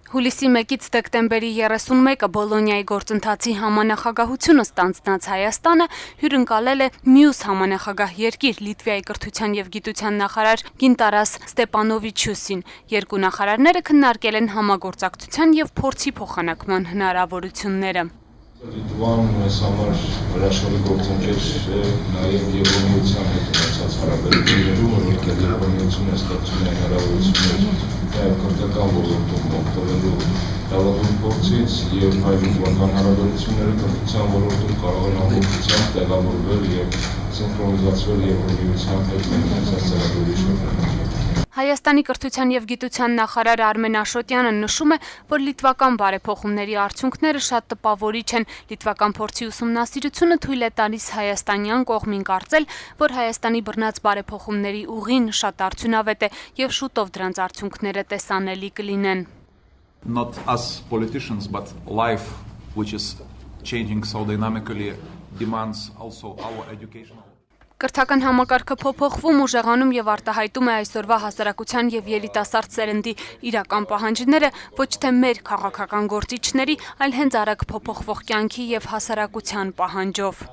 Հուլիսի 1-ից դեկտեմբերի 31-ը Բոլոնիայի գործընթացի համանախագահությունը ստանձնած Հայաստանը հյուրընկալել է մյուս համանախագահ երկիր Լիտվայի կրթության եւ գիտության նախարար Գինտարաս Ստեպանովիչուսին։ Երկու նախարարները քննարկել են համագործակցության եւ փորձի փոխանակման հնարավորությունները։ Լիտվան մեզ համար հրաշալի գործընկեր է նաև Եվրոմիության հետ ունեցած հարաբերություններում, որովհետև Եվրոմիությունը ստեղծում է հնարավորություններ նաև կրթական ոլորտում օգտվելու լավագույն փորձից եւ հայ-լիտվական հարաբերությունները կրթության ոլորտում կարող են ամբողջությամբ տեղավորվել եւ սինխրոնիզացվել Եվրոմիության հետ ունեցած ծրագրերի շրջանում։ Հայաստանի կրթության եւ գիտության նախարար Արմեն Աշոտյանը նշում է, որ լիտվական բարեփոխումների արդյունքները շատ տպավորիչ են։ Լիտվական փորձի ուսումնասիրությունը թույլ է տալիս հայաստանյան կողմին կարծել, որ Հայաստանի բռնած բարեփոխումների ուղին շատ արդյունավետ է եւ շուտով դրանց արդյունքները տեսանելի կլինեն։ Not us politicians, but life, which is changing so dynamically, demands also our educational. Կրթական համակարգը փոփոխվում, ուժեղանում եւ արտահայտում է այսօրվա հասարակության եւ երիտասարդ սերնդի իրական պահանջները ոչ թե մեր քաղաքական գործիչների, այլ հենց արագ փոփոխվող կյանքի եւ հասարակության պահանջով։